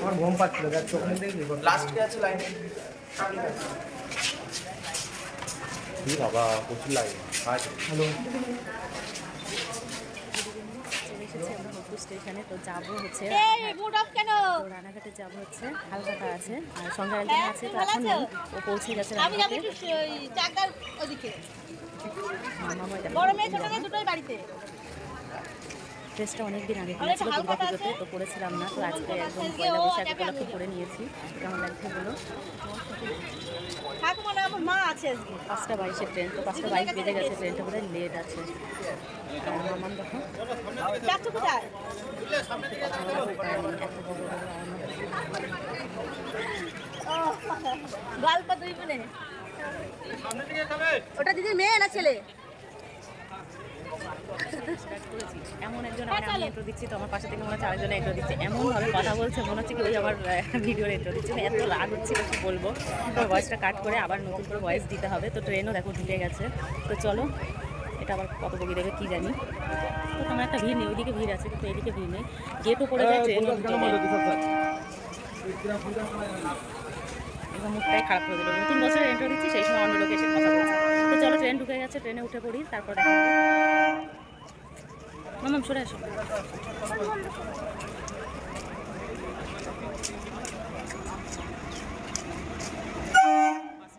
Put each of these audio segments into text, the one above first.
আমার ঘুম পাচ্ছিল, চোখ মুখ দেখবি লাস্ট কে আছে লাইনে। বাবা প্রচুর লাগে। হ্যালো, স্টেশনে তো যাবো হচ্ছে রানাঘাটে যাবো হচ্ছে, হালখাতা আছে আর সঙ্গে একজন আছে, তো এখন নেই, ও পৌঁছে গেছে রানাঘাটে। ড্রেসটা অনেকদিন আগে কিনেছিল দুর্গা পুজোতে, তো পরেছিলাম না, তো আজকে একদম পয়লা বৈশাখ উপলক্ষে পরে নিয়েছি। কেমন লাগছে বলো? 5:22 ট্রেন, তো 5:22 বেজে গেছে, ট্রেনটা বোধহয় লেট আছে। মামান দেখো গল্প দুই বলে ওটা দিদির মেয়ে না ছেলে? এমন একজন আমি ইন্ট্রো দিচ্ছি, তো আমার পাশে থেকে মনে হচ্ছে আরেকজন ইন্ট্রো দিচ্ছে, এমনভাবে কথা বলছে মনে হচ্ছে কি ওই আমার ভিডিওর ইন্ট্রো দিচ্ছে। এত রাগ হচ্ছে কি বলবো, তো ভয়েসটা কাট করে আবার নতুন করে ভয়েস দিতে হবে। তো ট্রেনও দেখো ঢুকে গেছে, তো চলো এটা আবার কত বগি দেবে কি জানি। তো তোমার একটা ভিড় নেই, ওইদিকে ভিড় আছে কিন্তু এদিকে ভিড় নেই, গেটও পড়ে যায়, ট্রেনও ঢুকে যায়। মুখটাই খারাপ করে দিল, নতুন বছরের এন্ট্রো দিচ্ছি সেই সময় অন্য লোক এসে কথা বলছে। তো চলো ট্রেন ঢুকে গেছে, ট্রেনে উঠে পড়ি, তারপর দেখা হবে। মামাম সরে আসো।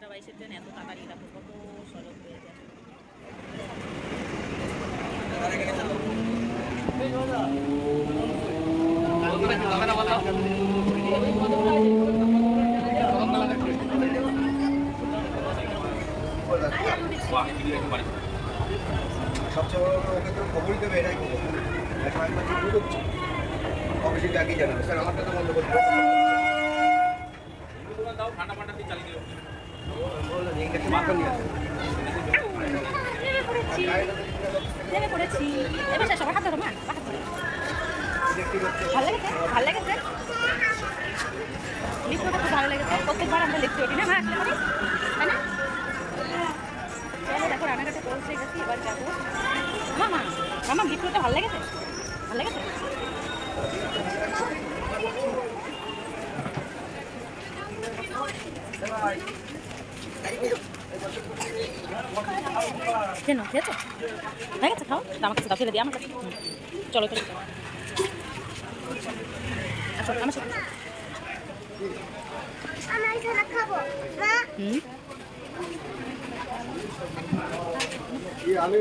5:22 ট্রেন এত তাড়াতাড়ি দেখো কত সড়ক হয়ে যায়। সবচেয়ে বড় ওকে তো খবরই দেবে, এটাই খবর। অফিসে আগে জানাবে স্যার আমারটা তো বন্ধ করতে দাও, ঠান্ডা ঠান্ডা দিয়ে চালিয়ে দিও। ভালো লেগেছে, ভালো লেগেছে, লিখতে খুব ভালো লেগেছে। প্রত্যেকবার আমরা লিখতে ওঠি না, আসলে পারি তাই না? চলো দেখো রানাঘাটে পৌঁছে গেছি, এবার যাবো। মামা মামা লিখতে ভালো লেগেছে, ভালো লেগেছে। কেন খেয়েছো? হয়ে গেছে, খাও, আমার কাছে দাও, ফেলে দিই আমার কাছে। চলো চলো আসো আমার সাথে। আমি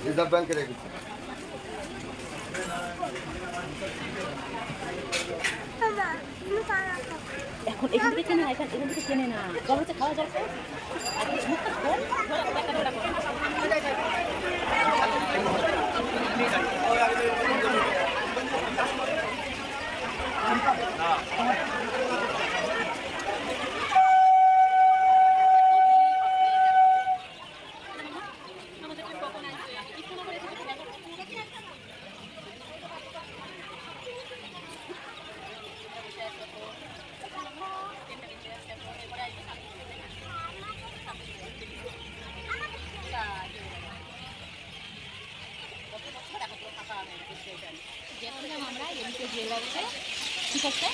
রিজার্ভ ব্যাংকে রেখেছি। এখন এখান থেকে কেনে না, এখান থেকে কেনে না, জল হচ্ছে খাওয়া জল খাও। আমরা এমকে জুয়েলার্সে কী করতে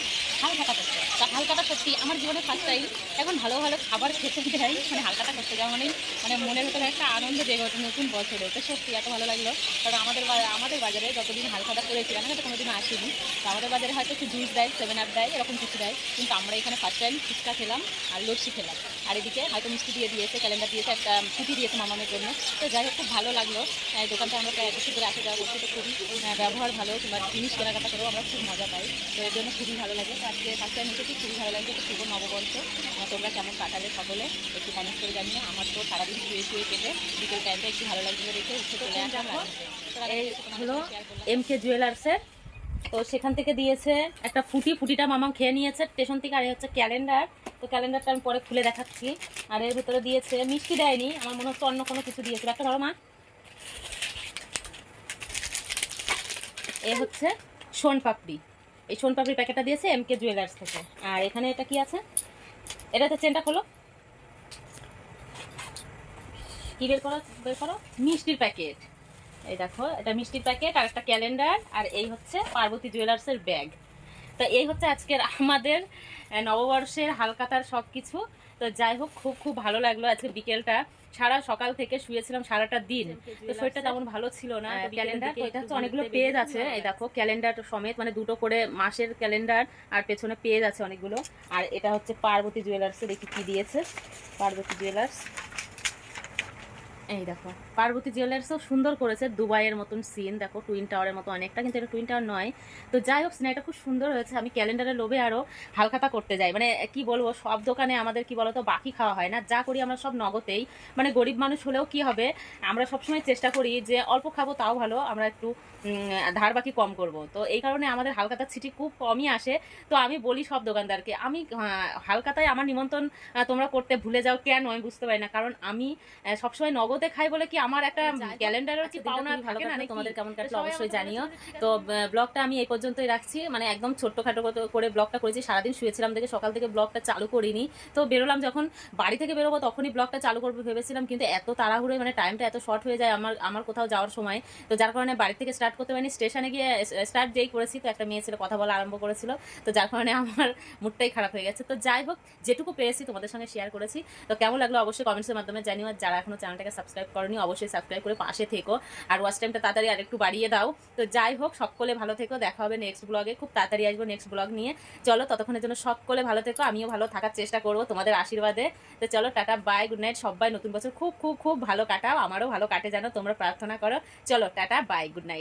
হালখাতা করতে, তা হালখাতা সত্যি আমার জীবনে ফার্স্ট টাইম এখন ভালো ভালো খাবার খেতে দেয়, মানে হালখাতা করতে যাওয়া মানে মনের ভিতরে একটা আনন্দ জেগে ওঠে নতুন বছরে। তো সত্যি এত ভালো লাগলো, কারণ আমাদের বাজারে যতদিন হালখাতা করেছিলাম আমি তো কোনোদিনও আসিনি, তো আমাদের বাজারে হয়তো একটু জুস দেয়, 7 আপ দেয়, এরকম কিছু দেয়, কিন্তু আমরা এখানে ফার্স্ট টাইম ফুচকা খেলাম আর লস্যি খেলাম, আর এদিকে হয়তো মিষ্টি দিয়ে দিয়েছে, ক্যালেন্ডার দিয়েছে, একটা ছুটি দিয়েছে মামামের জন্য। তো যাই হোক খুব ভালো লাগলো, দোকানটা আমরা বেশি করে আসা যাওয়া করছি, তো খুবই ব্যবহার ভালো, কিংবা জিনিস কেনাকাটা করেও আমরা খুব মজা পাই, তো এর জন্য খুবই ভালো লাগে। তো আজকে ফার্স্ট টাইম এসেছি, খুবই ভালো লাগছে। তো শুভ নববর্ষ, তোমরা কেমন কাটালে সকলে একটু কমেন্ট করে জানিয়ে। আমার তো সারাদিন শুয়ে শুয়ে কেটে বিকেল টাইমটা একটু ভালো লাগছিলো দেখে উঠে চলে আসলাম। এই হলো এমকে জুয়েলার্সের, তো সেখান থেকে দিয়েছে একটা ফুটিটা মামাম খেয়ে নিয়েছে স্টেশন থেকে, আর এই হচ্ছে ক্যালেন্ডার, তো ক্যালেন্ডারটা আমি পরে খুলে দেখাচ্ছি। আর এর ভিতরে দিয়েছে মিষ্টি দেয়নি, আমার মনে হচ্ছে অন্য কোনো কিছু দিয়েছিল, একটা ধরো মা। এ হচ্ছে সোনপাপড়ি, এই সোনপাপড়ি প্যাকেটটা দিয়েছে এমকে জুয়েলার্স থেকে। আর এখানে এটা কি আছে, এটা হচ্ছে চেনটা খোলো, কি বের করো মিষ্টির প্যাকেট। এই দেখো এটা মিষ্টির প্যাকেট আর একটা ক্যালেন্ডার, আর এই হচ্ছে পার্বতী জুয়েলার্সের ব্যাগ। তো এই হচ্ছে আজকের আমাদের নববর্ষের হালখাতার সব কিছু। তো যাই হোক, খুব খুব ভালো লাগলো আজকে বিকেলটা। সারা সকাল থেকে শুয়েছিলাম সারাটা দিন, তো শরীরটা তেমন ভালো ছিল না। ক্যালেন্ডার এটা হচ্ছে অনেকগুলো পেজ আছে, এই দেখো ক্যালেন্ডার সমেত, মানে দুটো করে মাসের ক্যালেন্ডার আর পেছনে পেজ আছে অনেকগুলো। আর এটা হচ্ছে পার্বতী জুয়েলার্সের, দেখি কি দিয়েছে পার্বতী জুয়েলার্স। এই দেখো পার্বতী জুয়েলার্সও সুন্দর করেছে, দুবাইয়ের মতন সিন, দেখো টুইন টাওয়ারের মতো অনেকটা, কিন্তু এটা টুইন টাওয়ার নয়। তো যাই হোক, সিনেমাটা খুব সুন্দর হয়েছে। আমি ক্যালেন্ডারের লোভে আরও হালখাতা করতে যাই, মানে কি বলবো, সব দোকানে আমাদের কি বলতো বাকি খাওয়া হয় না, যা করি আমরা সব নগদেই। মানে গরিব মানুষ হলেও কি হবে, আমরা সবসময় চেষ্টা করি যে অল্প খাবো তাও ভালো, আমরা একটু ধার বাকি কম করব। তো এই কারণে আমাদের হালখাতার ছিটি খুব কমই আসে। তো আমি বলি সব দোকানদারকে, আমি হালখাতায় আমার নিমন্ত্রণ তোমরা করতে ভুলে যাও কেন, আমি বুঝতে পারি না। কারণ আমি সবসময় নগদে খাই বলে কি আমার একটা ক্যালেন্ডারের কি পাওনা থাকে না। তোমাদের কেমন কাটলো অবশ্যই জানিও। তো ব্লগটা আমি এই পর্যন্তই রাখছি, মানে একদম ছোট্টখাটো করে ব্লগটা করেছি। সারাদিন শুয়েছিলাম দেখে সকাল থেকে ব্লগটা চালু করিনি। তো বেরোলাম যখন, বাড়ি থেকে বেরোবো তখনই ব্লগটা চালু করবো ভেবেছিলাম, কিন্তু এত তাড়াহুড়োয় মানে টাইমটা এত শর্ট হয়ে যায় আমার কোথাও যাওয়ার সময়। তো যার কারণে বাড়ি থেকে স্টার্ট করতে পারিনি, স্টেশনে গিয়ে স্টার্ট যেই করেছি তো একটা মেয়ে ছেলে কথা বলা আরম্ভ করেছিল, তো যার কারণে আমার মুডটাই খারাপ হয়ে গেছে। তো যাই হোক, যেটুকু পেরেছি তোমাদের সঙ্গে শেয়ার করেছি। তো কেমন লাগলো অবশ্যই কমেন্টসের মাধ্যমে জানিও। আর যারা এখনো চ্যানেলটাকে সাবস্ক্রাইব করনি অবশ্যই সাবস্ক্রাইব করে পাশে থেকো, আর ওয়াচ টাইমটা তাড়াতাড়ি আর একটু বাড়িয়ে দাও। তো যাই হোক, সকলে ভালো থেকো, দেখা হবে নেক্সট ব্লগে, খুব তাড়াতাড়ি আসবো নেক্সট ব্লগ নিয়ে। চলো, ততক্ষণের জন্য সকলে ভালো থেকো, আমিও ভালো থাকার চেষ্টা করবো তোমাদের আশীর্বাদে। তো চলো, টাটা বাই, গুড নাইট। সবাই নতুন বছর খুব খুব খুব ভালো কাটাও, আমারও ভালো কাটে যেন তোমরা প্রার্থনা করো। চলো টাটা বাই, গুড নাইট।